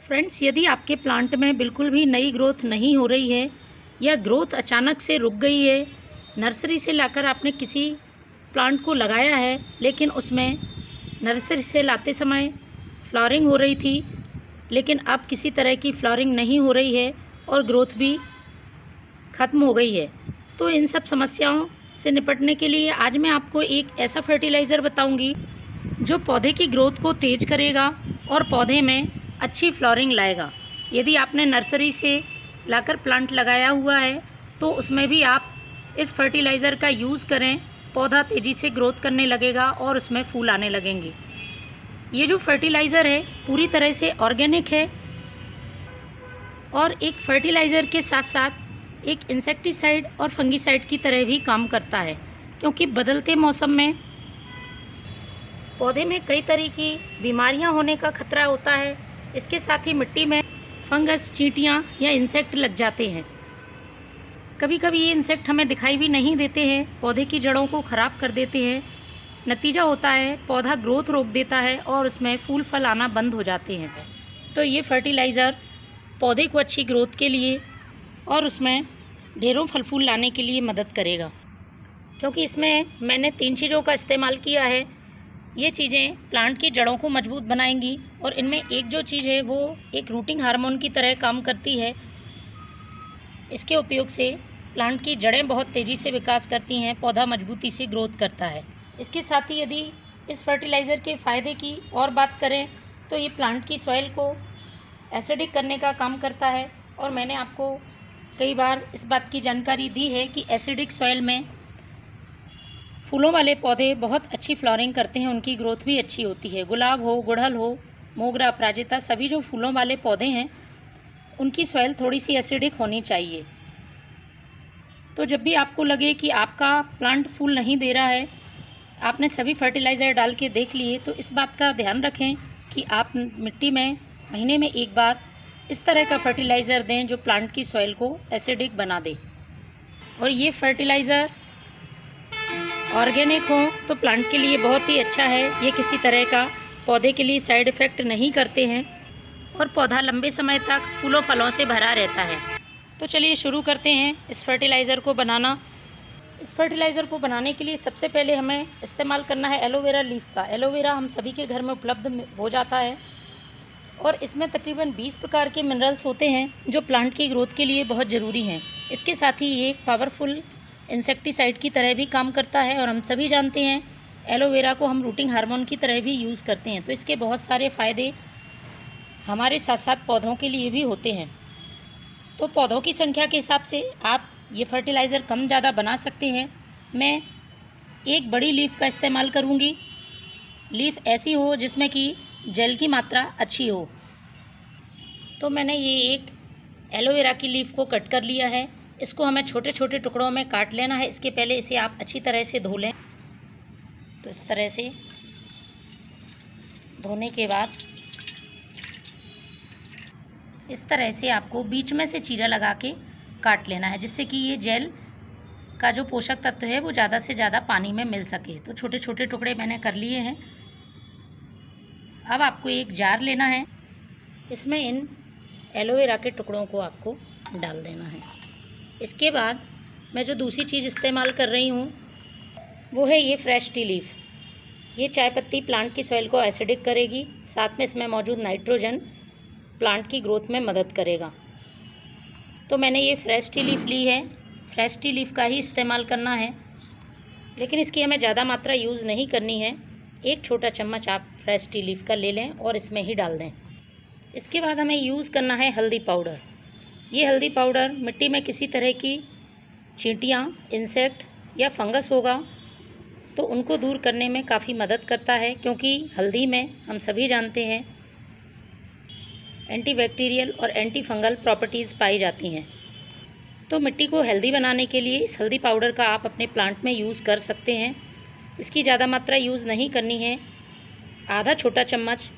Friends, यदि आपके plant में बिल्कुल भी नई ग्रोथ नहीं हो रही है या ग्रोथ अचानक से रुक गई है, नर्सरी से लाकर आपने किसी प्लांट को लगाया है लेकिन उसमें नर्सरी से लाते समय फ्लावरिंग हो रही थी, लेकिन अब किसी तरह की फ्लावरिंग नहीं हो रही है और ग्रोथ भी ख़त्म हो गई है, तो इन सब समस्याओं से निपटने के लिए आज मैं आपको एक ऐसा फर्टिलाइज़र बताऊंगी जो पौधे की ग्रोथ को तेज़ करेगा और पौधे में अच्छी फ्लावरिंग लाएगा। यदि आपने नर्सरी से लाकर प्लांट लगाया हुआ है तो उसमें भी आप इस फर्टिलाइज़र का यूज़ करें, पौधा तेज़ी से ग्रोथ करने लगेगा और उसमें फूल आने लगेंगे। ये जो फर्टिलाइज़र है पूरी तरह से ऑर्गेनिक है और एक फर्टिलाइज़र के साथ साथ एक इंसेक्टिसाइड और फंगिसाइड की तरह भी काम करता है, क्योंकि बदलते मौसम में पौधे में कई तरह की बीमारियां होने का खतरा होता है। इसके साथ ही मिट्टी में फंगस, चींटियां या इंसेक्ट लग जाते हैं। कभी कभी ये इंसेक्ट हमें दिखाई भी नहीं देते हैं, पौधे की जड़ों को ख़राब कर देते हैं। नतीजा होता है पौधा ग्रोथ रोक देता है और उसमें फूल फल आना बंद हो जाते हैं। तो ये फर्टिलाइज़र पौधे को अच्छी ग्रोथ के लिए और उसमें ढेरों फल फूल लाने के लिए मदद करेगा, क्योंकि इसमें मैंने 3 चीज़ों का इस्तेमाल किया है। ये चीज़ें प्लांट की जड़ों को मजबूत बनाएंगी और इनमें एक जो चीज़ है वो एक रूटिंग हार्मोन की तरह काम करती है। इसके उपयोग से प्लांट की जड़ें बहुत तेज़ी से विकास करती हैं, पौधा मजबूती से ग्रोथ करता है। इसके साथ ही यदि इस फर्टिलाइज़र के फ़ायदे की और बात करें तो ये प्लांट की सॉइल को एसिडिक करने का काम करता है और मैंने आपको कई बार इस बात की जानकारी दी है कि एसिडिक सॉइल में फूलों वाले पौधे बहुत अच्छी फ्लावरिंग करते हैं, उनकी ग्रोथ भी अच्छी होती है। गुलाब हो, गुड़हल हो, मोगरा, अपराजिता, सभी जो फूलों वाले पौधे हैं उनकी सॉइल थोड़ी सी एसिडिक होनी चाहिए। तो जब भी आपको लगे कि आपका प्लांट फूल नहीं दे रहा है, आपने सभी फर्टिलाइज़र डाल के देख लिए, तो इस बात का ध्यान रखें कि आप मिट्टी में महीने में एक बार इस तरह का फर्टिलाइज़र दें जो प्लांट की सॉइल को एसिडिक बना दे। और ये फर्टिलाइज़र ऑर्गेनिक हो तो प्लांट के लिए बहुत ही अच्छा है। ये किसी तरह का पौधे के लिए साइड इफ़ेक्ट नहीं करते हैं और पौधा लंबे समय तक फूलों फलों से भरा रहता है। तो चलिए शुरू करते हैं इस फर्टिलाइज़र को बनाना। इस फर्टिलाइज़र को बनाने के लिए सबसे पहले हमें इस्तेमाल करना है एलोवेरा लीफ का। एलोवेरा हम सभी के घर में उपलब्ध हो जाता है और इसमें तकरीबन 20 प्रकार के मिनरल्स होते हैं जो प्लांट की ग्रोथ के लिए बहुत ज़रूरी हैं। इसके साथ ही ये एक पावरफुल इंसेक्टिसाइड की तरह भी काम करता है और हम सभी जानते हैं एलोवेरा को हम रूटिंग हार्मोन की तरह भी यूज़ करते हैं। तो इसके बहुत सारे फ़ायदे हमारे साथ साथ पौधों के लिए भी होते हैं। तो पौधों की संख्या के हिसाब से आप ये फर्टिलाइज़र कम ज़्यादा बना सकते हैं। मैं एक बड़ी लीफ का इस्तेमाल करूँगी। लीफ ऐसी हो जिसमें कि जेल की मात्रा अच्छी हो। तो मैंने ये एक एलोवेरा की लीफ को कट कर लिया है। इसको हमें छोटे छोटे टुकड़ों में काट लेना है। इसके पहले इसे आप अच्छी तरह से धो लें। तो इस तरह से धोने के बाद इस तरह से आपको बीच में से चीरा लगा के काट लेना है, जिससे कि ये जेल का जो पोषक तत्व है वो ज़्यादा से ज़्यादा पानी में मिल सके। तो छोटे छोटे टुकड़े मैंने कर लिए हैं। अब आपको एक जार लेना है, इसमें इन एलोवेरा के टुकड़ों को आपको डाल देना है। इसके बाद मैं जो दूसरी चीज़ इस्तेमाल कर रही हूँ वो है ये फ्रेश टी लीफ। ये चाय पत्ती प्लांट की सॉइल को एसिडिक करेगी, साथ में इसमें मौजूद नाइट्रोजन प्लांट की ग्रोथ में मदद करेगा। तो मैंने ये फ्रेश टी लीफ ली है। फ्रेश टी लीफ का ही इस्तेमाल करना है, लेकिन इसकी हमें ज़्यादा मात्रा यूज़ नहीं करनी है। एक छोटा चम्मच आप फ्रेश टी लीफ का ले लें और इसमें ही डाल दें। इसके बाद हमें यूज़ करना है हल्दी पाउडर। ये हल्दी पाउडर मिट्टी में किसी तरह की चींटियाँ, इंसेक्ट या फंगस होगा तो उनको दूर करने में काफ़ी मदद करता है, क्योंकि हल्दी में हम सभी जानते हैं एंटीबैक्टीरियल और एंटी फंगल प्रॉपर्टीज़ पाई जाती हैं। तो मिट्टी को हेल्दी बनाने के लिए इस हल्दी पाउडर का आप अपने प्लांट में यूज़ कर सकते हैं। इसकी ज़्यादा मात्रा यूज़ नहीं करनी है। आधा छोटा चम्मच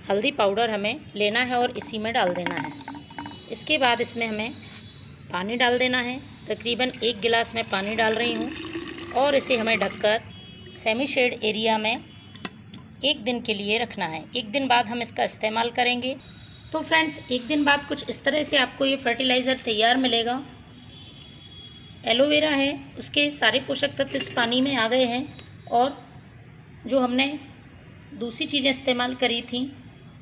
हल्दी पाउडर हमें लेना है और इसी में डाल देना है। इसके बाद इसमें हमें पानी डाल देना है। तकरीबन 1 गिलास में पानी डाल रही हूँ और इसे हमें ढककर सेमी शेड एरिया में 1 दिन के लिए रखना है। 1 दिन बाद हम इसका इस्तेमाल करेंगे। तो फ्रेंड्स, एक दिन बाद कुछ इस तरह से आपको ये फर्टिलाइज़र तैयार मिलेगा। एलोवेरा है, उसके सारे पोषक तत्व इस पानी में आ गए हैं और जो हमने दूसरी चीज़ें इस्तेमाल करी थी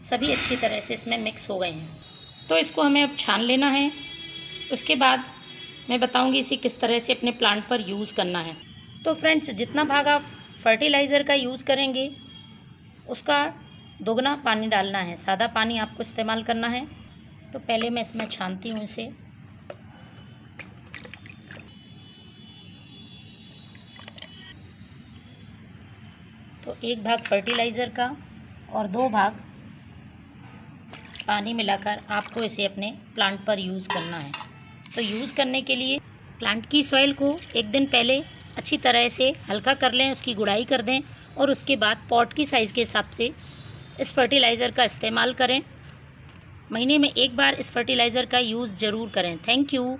सभी अच्छी तरह से इसमें मिक्स हो गए हैं। तो इसको हमें अब छान लेना है। उसके बाद मैं बताऊंगी इसे किस तरह से अपने प्लांट पर यूज़ करना है। तो फ्रेंड्स, जितना भाग आप फर्टिलाइज़र का यूज़ करेंगे उसका दोगुना पानी डालना है। सादा पानी आपको इस्तेमाल करना है। तो पहले मैं इसमें छानती हूँ इसे। तो 1 भाग फर्टिलाइज़र का और 2 भाग पानी मिलाकर आपको इसे अपने प्लांट पर यूज़ करना है। तो यूज़ करने के लिए प्लांट की सॉइल को एक दिन पहले अच्छी तरह से हल्का कर लें, उसकी गुड़ाई कर दें और उसके बाद पॉट की साइज़ के हिसाब से इस फर्टिलाइज़र का इस्तेमाल करें। महीने में 1 बार इस फर्टिलाइज़र का यूज़ ज़रूर करें। Thank you.